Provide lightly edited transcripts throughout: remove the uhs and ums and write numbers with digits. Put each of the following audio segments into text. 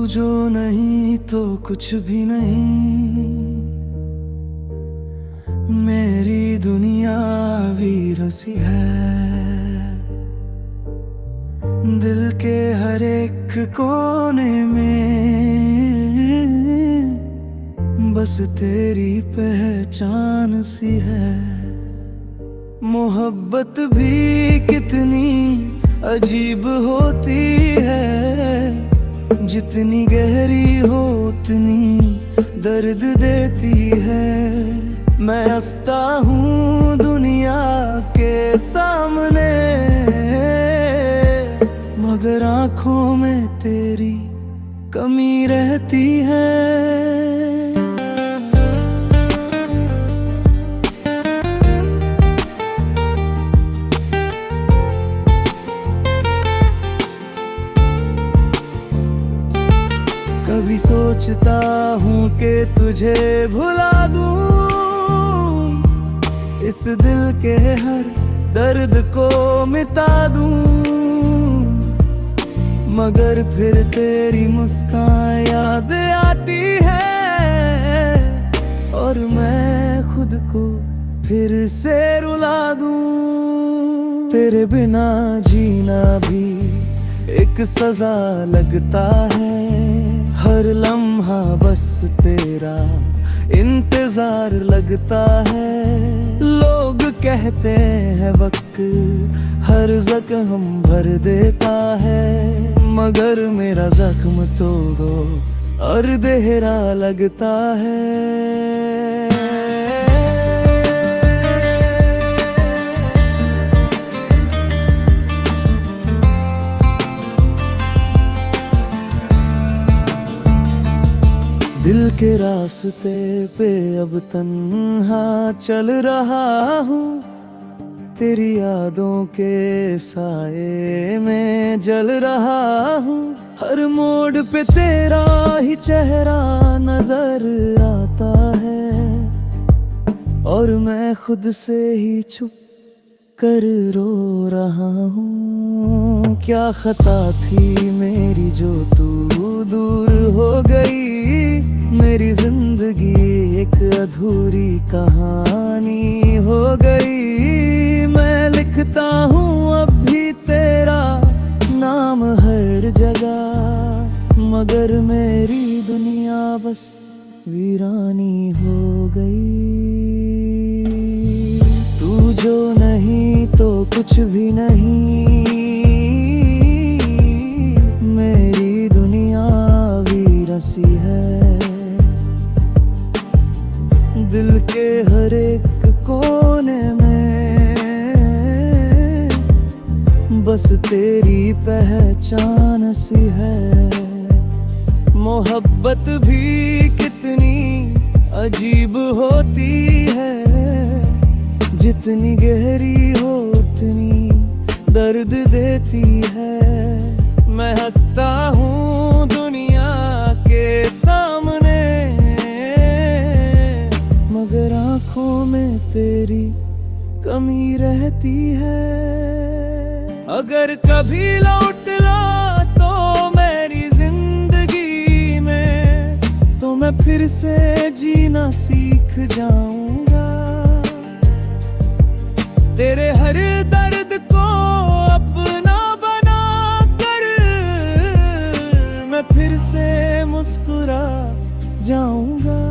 जो नहीं तो कुछ भी नहीं, मेरी दुनिया वीर सी है। दिल के हर एक कोने में बस तेरी पहचान सी है। मोहब्बत भी कितनी अजीब होती है, जितनी गहरी हो उतनी दर्द देती है। मैं हंसता हूँ दुनिया के सामने, मगर आँखों में तेरी कमी रहती है। कभी सोचता हूँ कि तुझे भुला दूँ, इस दिल के हर दर्द को मिटा दूँ, मगर फिर तेरी मुस्कान याद आती है और मैं खुद को फिर से रुला दूँ। तेरे बिना जीना भी एक सजा लगता है, हर लम्हा बस तेरा इंतजार लगता है। लोग कहते हैं वक्त हर जख्म भर देता है, मगर मेरा जख्म तो और गहरा लगता है। दिल के रास्ते पे अब तन्हा चल रहा हूँ, तेरी यादों के साए में जल रहा हूँ। हर मोड़ पे तेरा ही चेहरा नजर आता है और मैं खुद से ही छुप कर रो रहा हूँ। क्या खता थी मेरी जो तू दूर हो गई, मेरी जिंदगी एक अधूरी कहानी हो गई। मैं लिखता हूँ अब भी तेरा नाम हर जगह, मगर मेरी दुनिया बस वीरानी हो गई। तू जो नहीं तो कुछ भी नहीं, मेरी दुनिया वीर सी है। दिल के हर एक कोने में बस तेरी पहचान सी है। मोहब्बत भी कितनी अजीब होती है, जितनी गहरी हो उतनी दर्द देती है। मैं हंसता हूँ दुनिया के सामने, मगर आँखों में तेरी कमी रहती है। अगर कभी लौट ला तो मेरी जिंदगी में, तो मैं फिर से जीना सीख जाऊंगा। तेरे हर दर्द को अपना बना कर मैं फिर से मुस्कुरा जाऊंगा।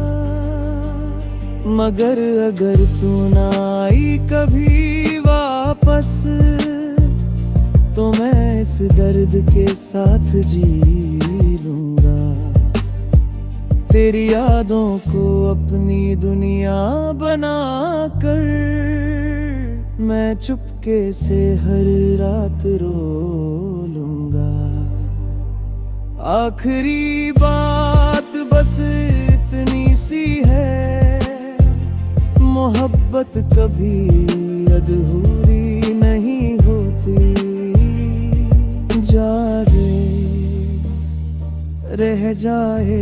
मगर अगर तू ना आई कभी वापस, तो मैं इस दर्द के साथ जी लूंगा। तेरी यादों को अपनी दुनिया बना कर मैं चुपके से हर रात रो लूंगा। आखिरी बात बस इतनी सी है, मोहब्बत कभी अधूरी नहीं होती। जाए रह जाए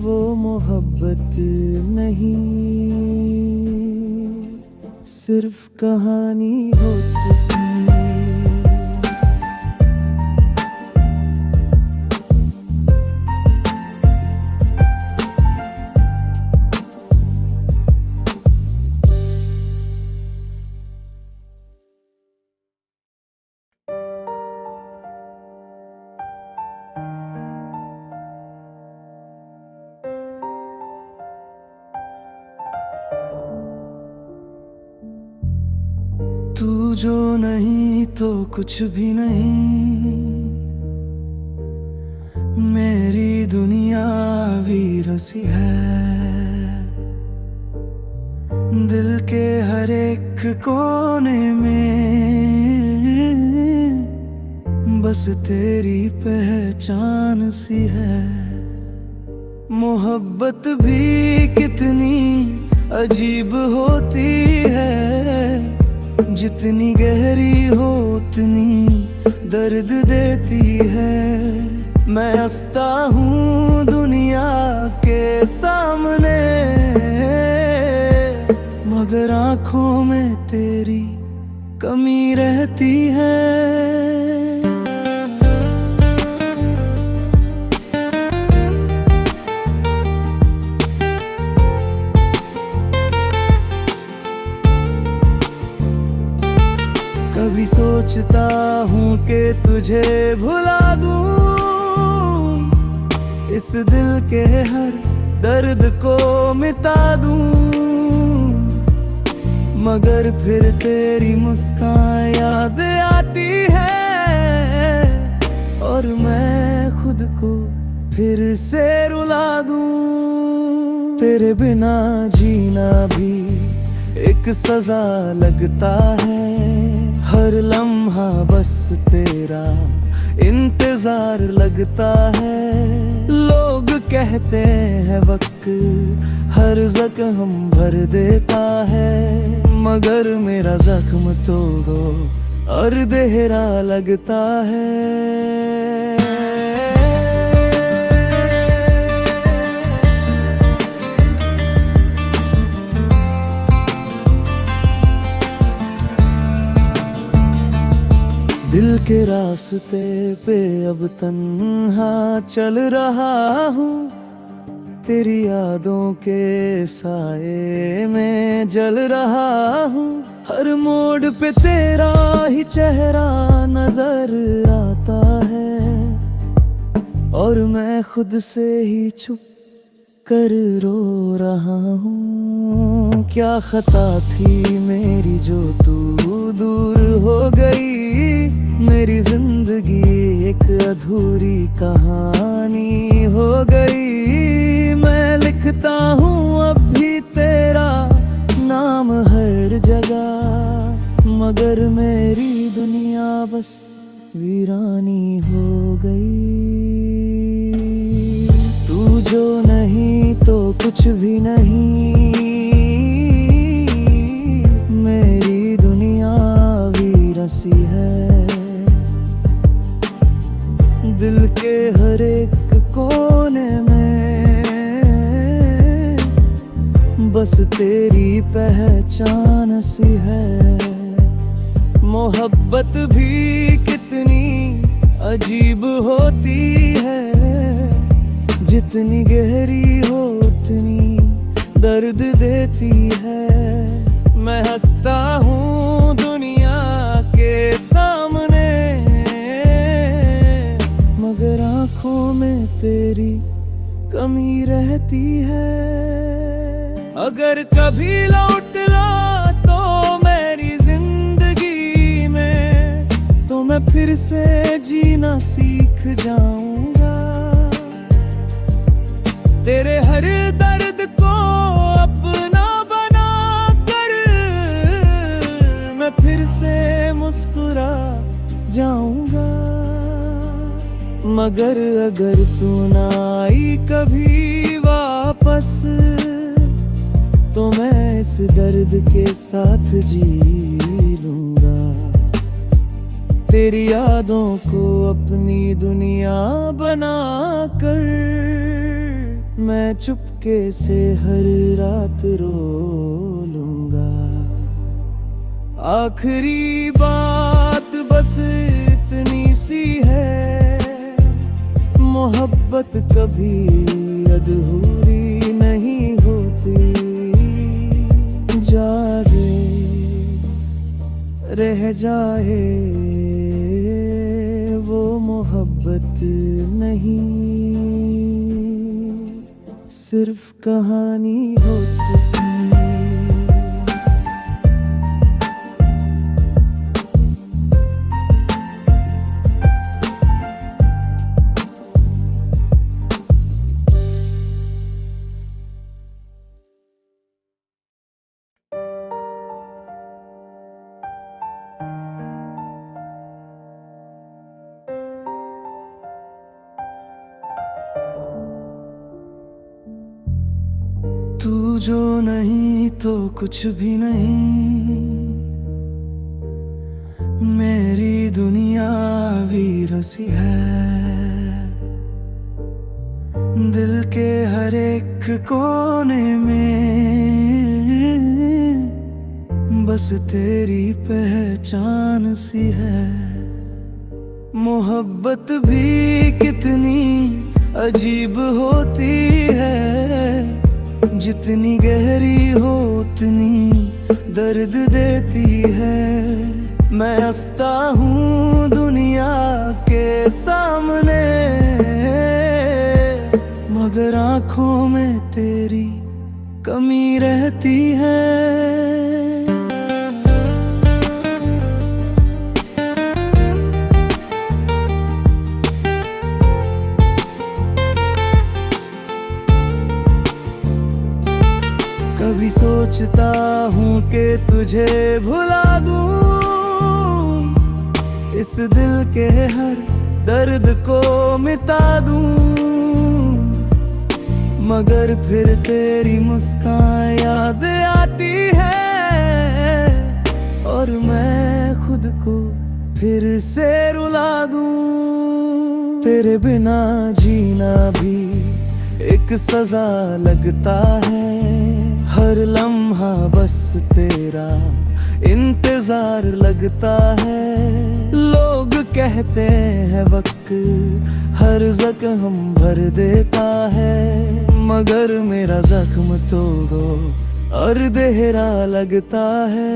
वो मोहब्बत नहीं, सिर्फ कहानी होती। जो नहीं तो कुछ भी नहीं, मेरी दुनिया वीर सी है। दिल के हर एक कोने में बस तेरी पहचान सी है। मोहब्बत भी कितनी अजीब होती है, जितनी गहरी हो उतनी दर्द देती है। मैं हंसता हूँ दुनिया के सामने, मगर आँखों में तेरी कमी रहती है। कभी सोचता हूँ कि तुझे भुला दूँ, इस दिल के हर दर्द को मिटा दूँ, मगर फिर तेरी मुस्कान याद आती है और मैं खुद को फिर से रुला दूँ। तेरे बिना जीना भी एक सजा लगता है, हर लम्हा बस तेरा इंतजार लगता है। लोग कहते हैं वक्त हर जख्म भर देता है, मगर मेरा जख्म तो और गहरा लगता है। दिल के रास्ते पे अब तन्हा चल रहा हूँ, तेरी यादों के साए में जल रहा हूँ। हर मोड़ पे तेरा ही चेहरा नजर आता है और मैं खुद से ही छुप कर रो रहा हूँ। क्या खता थी मेरी जो तू दूर हो गई, मेरी जिंदगी एक अधूरी कहानी हो गई। मैं लिखता हूँ अब भी तेरा नाम हर जगह, मगर मेरी दुनिया बस वीरानी हो गई। तू जो नहीं तो कुछ भी नहीं, मेरी दुनिया वीर सी है। दिल के हर एक कोने में बस तेरी पहचान सी है। मोहब्बत भी कितनी अजीब होती है, जितनी गहरी हो उतनी दर्द देती है। मैं हंसता हूँ दुनिया के सामने, मगर आँखों में तेरी कमी रहती है। अगर कभी लौट ला तो मेरी जिंदगी में, तो मैं फिर से जीना सीख जाऊंगा। तेरे हर दर्द को अपना बना कर मैं फिर से मुस्कुरा जाऊंगा। मगर अगर तू ना आई कभी वापस, तो मैं इस दर्द के साथ जी लूंगा। तेरी यादों को अपनी दुनिया बना कर मैं चुपके से हर रात रो लूंगा। आखिरी बात बस इतनी सी है, मोहब्बत कभी अधूरी नहीं होती। जाए रह जाए वो मोहब्बत नहीं, सिर्फ कहानी होती। तू जो नहीं तो कुछ भी नहीं, मेरी दुनिया वीर सी है। दिल के हर एक कोने में बस तेरी पहचान सी है। मोहब्बत भी कितनी अजीब होती है, जितनी गहरी हो उतनी दर्द देती है। मैं हंसता हूँ दुनिया के सामने, मगर आँखों में तेरी कमी रहती है। कभी सोचता हूँ कि तुझे भुला दूँ, इस दिल के हर दर्द को मिटा दूँ, मगर फिर तेरी मुस्कान याद आती है और मैं खुद को फिर से रुला दूँ। तेरे बिना जीना भी एक सजा लगता है, हर लम्हा बस तेरा इंतजार लगता है। लोग कहते हैं वक्त हर जख्म भर देता है, मगर मेरा जख्म तो और गहरा लगता है।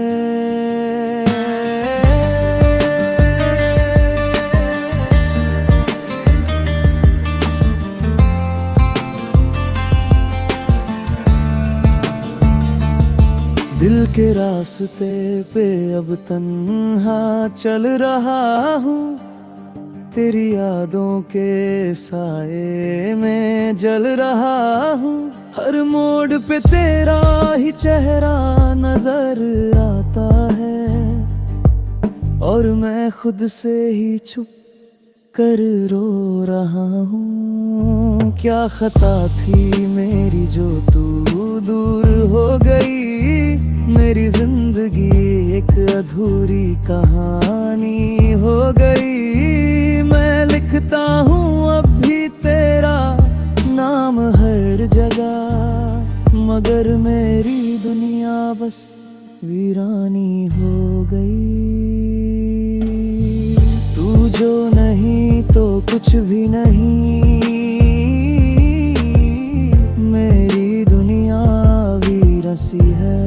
दिल के रास्ते पे अब तन्हा चल रहा हूँ, तेरी यादों के साए में जल रहा हूँ। हर मोड़ पे तेरा ही चेहरा नजर आता है और मैं खुद से ही छुप कर रो रहा हूँ। क्या खता थी मेरी जो तू दूर हो गई, मेरी जिंदगी एक अधूरी कहानी हो गई। मैं लिखता हूँ अब भी तेरा नाम हर जगह, मगर मेरी दुनिया बस वीरानी हो गई। तू जो नहीं तो कुछ भी नहीं, मेरी दुनिया वीर सी है।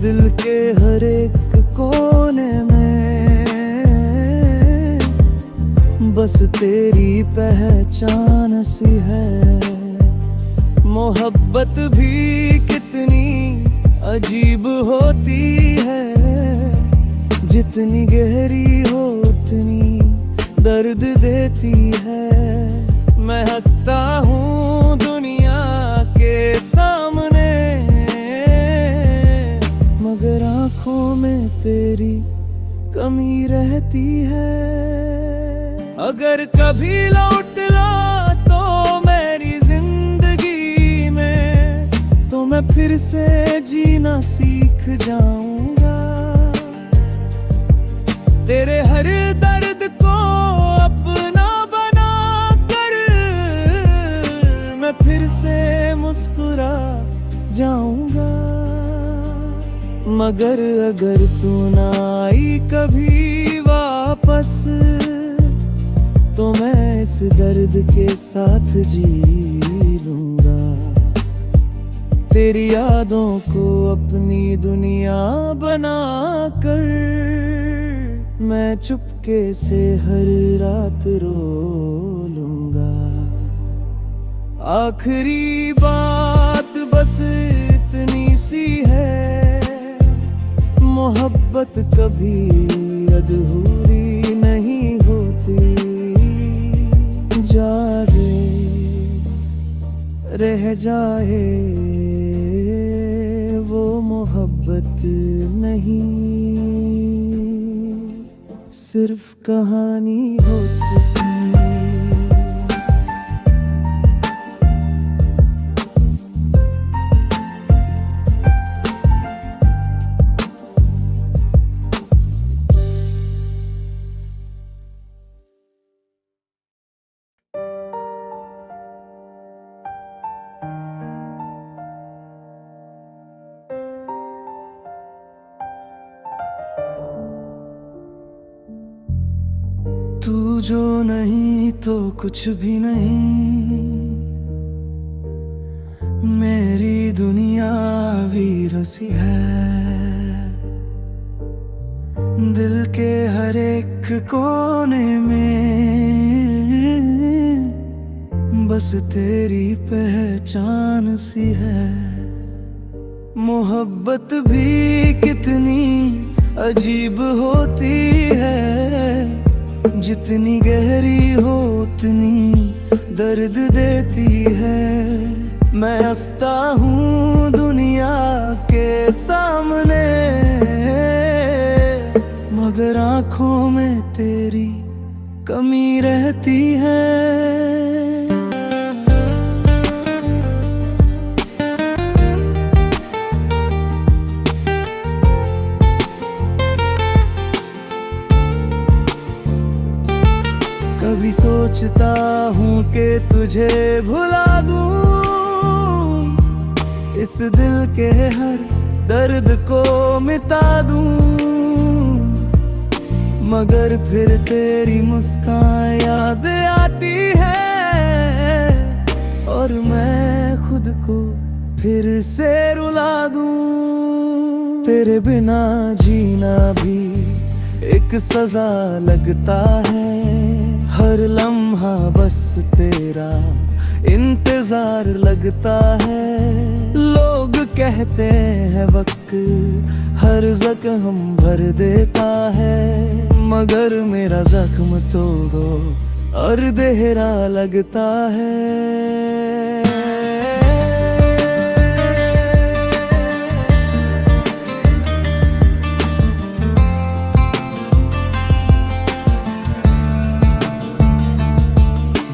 दिल के हर एक कोने में बस तेरी पहचान सी है। मोहब्बत भी कितनी अजीब होती है, जितनी गहरी हो उतनी दर्द देती है। मैं हंसता हूँ दुनिया के सामने, मगर आँखों में तेरी कमी रहती है। अगर कभी लौट ला तो मेरी जिंदगी में, तो मैं फिर से जीना सीख जाऊंगा। तेरे हर दर्द को अपना बना कर मैं फिर से मुस्कुरा जाऊंगा। मगर अगर तू ना आई कभी वापस, तो मैं इस दर्द के साथ जी लूंगा। तेरी यादों को अपनी दुनिया बना कर मैं चुपके से हर रात रो लूंगा। आखिरी बात बस इतनी सी है, मोहब्बत कभी अधूरी नहीं होती। जाए रह जाए वो मोहब्बत नहीं, सिर्फ कहानी होती। जो नहीं तो कुछ भी नहीं, मेरी दुनिया वीर सी है। दिल के हर एक कोने में बस तेरी पहचान सी है। मोहब्बत भी कितनी अजीब होती है, जितनी गहरी हो उतनी दर्द देती है। मैं हंसता हूँ दुनिया के सामने, मगर आँखों में तेरी कमी रहती है। कभी सोचता हूँ कि तुझे भुला दूँ, इस दिल के हर दर्द को मिटा दूँ, मगर फिर तेरी मुस्कान याद आती है और मैं खुद को फिर से रुला दूँ। तेरे बिना जीना भी एक सजा लगता है, हर लम्हा बस तेरा इंतजार लगता है। लोग कहते हैं वक्त हर जख्म भर देता है, मगर मेरा जख्म तो और गहरा लगता है।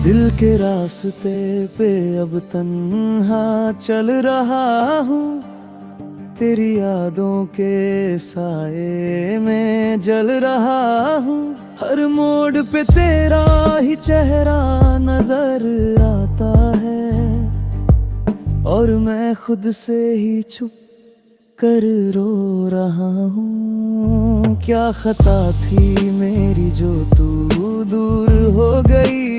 दिल के रास्ते पे अब तन्हा चल रहा हूँ, तेरी यादों के साए में जल रहा हूँ। हर मोड़ पे तेरा ही चेहरा नजर आता है और मैं खुद से ही छुप कर रो रहा हूँ। क्या खता थी मेरी जो तू दूर हो गई,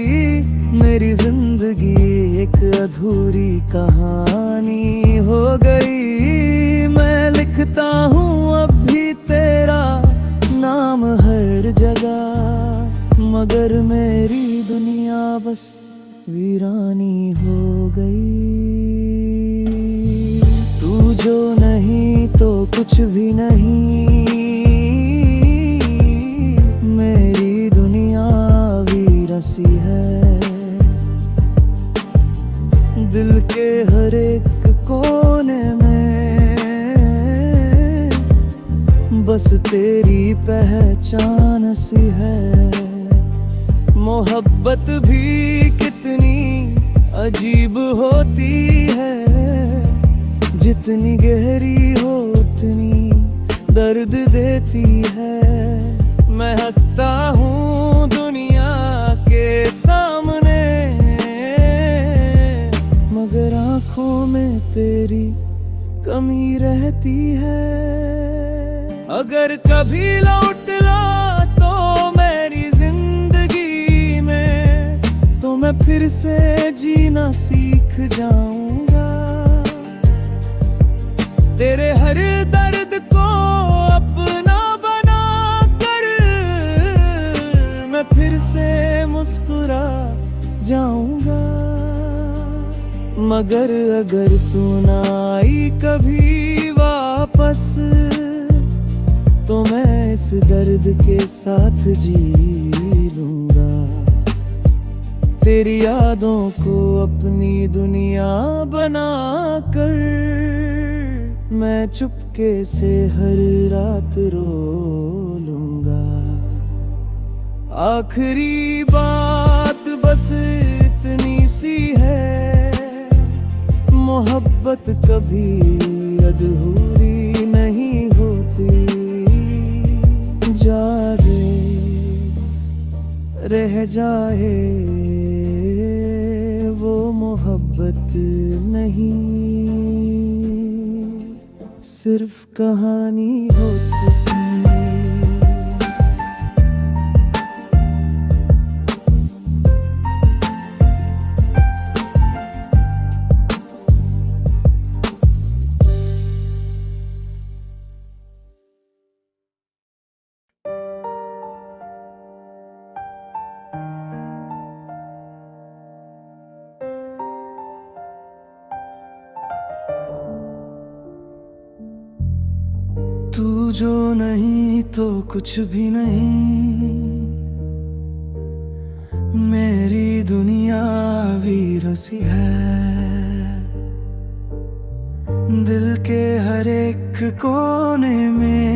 मेरी जिंदगी एक अधूरी कहानी हो गई। मैं लिखता हूँ अब भी तेरा नाम हर जगह, मगर मेरी दुनिया बस वीरानी हो गई। तू जो नहीं तो कुछ भी नहीं, मेरी दुनिया वीर सी है। दिल के हर एक कोने में बस तेरी पहचान सी है। मोहब्बत भी कितनी अजीब होती है, जितनी गहरी हो उतनी दर्द देती है। मैं हंसता हूँ दुनिया के सामने, मगर आँखों में तेरी कमी रहती है। अगर कभी लौट ला तो मेरी जिंदगी में, तो मैं फिर से जीना सीख जाऊंगा। तेरे हर दर्द को अपना बना कर मैं फिर से मुस्कुरा जाऊंगा। मगर अगर तू ना आई कभी वापस, तो मैं इस दर्द के साथ जी लूंगा। तेरी यादों को अपनी दुनिया बना कर मैं चुपके से हर रात रो लूंगा। आखिरी बात बस इतनी सी है, मोहब्बत कभी अधूरी नहीं होती। जाए रह जाए वो मोहब्बत नहीं, सिर्फ कहानी होती। जो नहीं तो कुछ भी नहीं, मेरी दुनिया वीर सी है। दिल के हर एक कोने में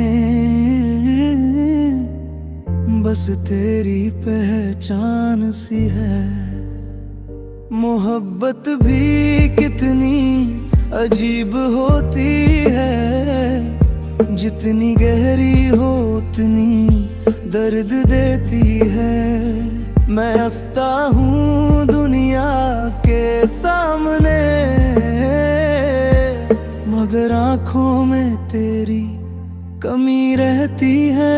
बस तेरी पहचान सी है। मोहब्बत भी कितनी अजीब होती है, जितनी गहरी हो उतनी दर्द देती है। मैं हंसता हूँ दुनिया के सामने, मगर आँखों में तेरी कमी रहती है।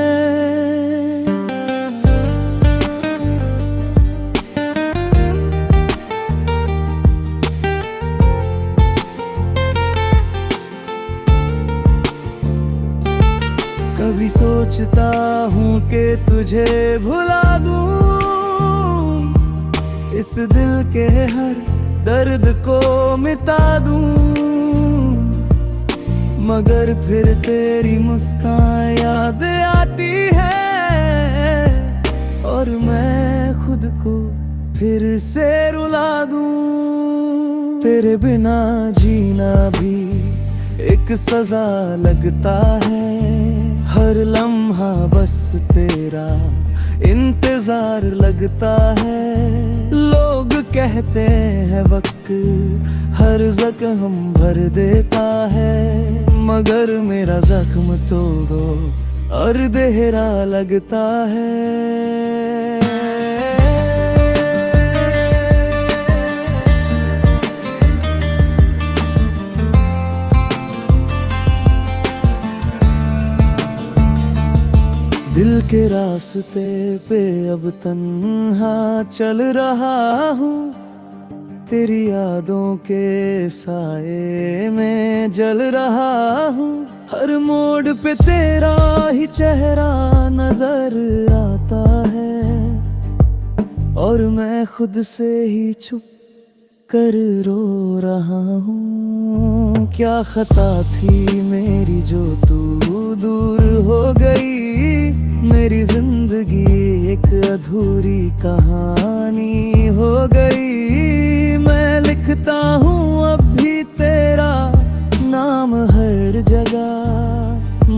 कभी सोचता हूँ कि तुझे भुला दूँ, इस दिल के हर दर्द को मिटा दूँ, मगर फिर तेरी मुस्कान याद आती है और मैं खुद को फिर से रुला दूँ। तेरे बिना जीना भी एक सजा लगता है, हर लम्हा बस तेरा इंतजार लगता है। लोग कहते हैं वक्त हर जख्म भर देता है, मगर मेरा जख्म तो और गहरा लगता है। दिल के रास्ते पे अब तन्हा चल रहा हूँ, तेरी यादों के साए में जल रहा हूँ। हर मोड़ पे तेरा ही चेहरा नजर आता है और मैं खुद से ही छुप कर रो रहा हूँ। क्या खता थी मेरी जो तू दूर हो गई, मेरी जिंदगी एक अधूरी कहानी हो गई। मैं लिखता हूँ अब भी तेरा नाम हर जगह,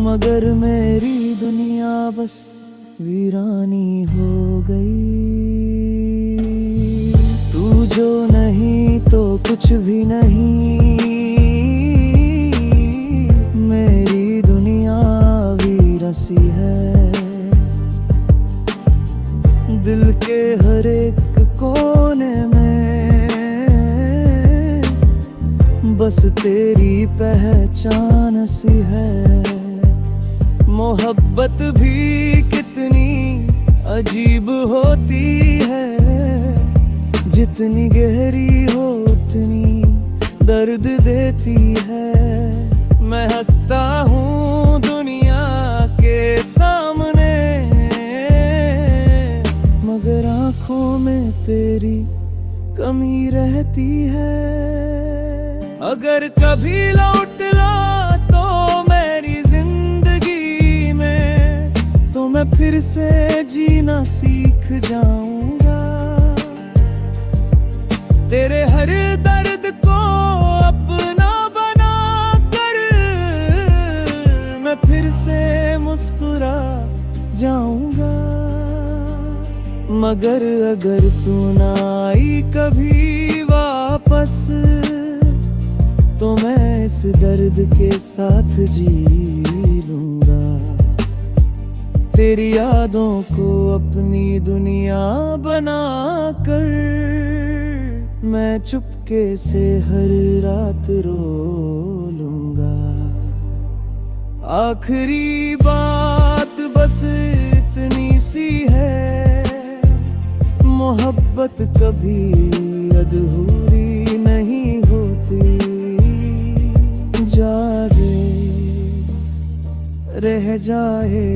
मगर मेरी दुनिया बस वीरानी हो गई। तू जो नहीं तो कुछ भी नहीं, मेरी दुनिया वीर सी है। दिल के हर एक कोने में बस तेरी पहचान सी है। मोहब्बत भी कितनी अजीब होती है, जितनी गहरी हो उतनी दर्द देती है। मैं हंसता हूँ दुनिया के सामने, मगर आँखों में तेरी कमी रहती है। अगर कभी लौट ला तो मेरी जिंदगी में, तो मैं फिर से जीना सीख जाऊंगा। तेरे हर दर्द को अपना बना कर मैं फिर से मुस्कुरा जाऊंगा। मगर अगर तू ना आई कभी वापस, तो मैं इस दर्द के साथ जी लूंगा। तेरी यादों को अपनी दुनिया बना कर मैं चुपके से हर रात रो लूंगा। आखिरी बात बस इतनी सी है, मोहब्बत कभी अधूरी नहीं होती। जा रे रह जाए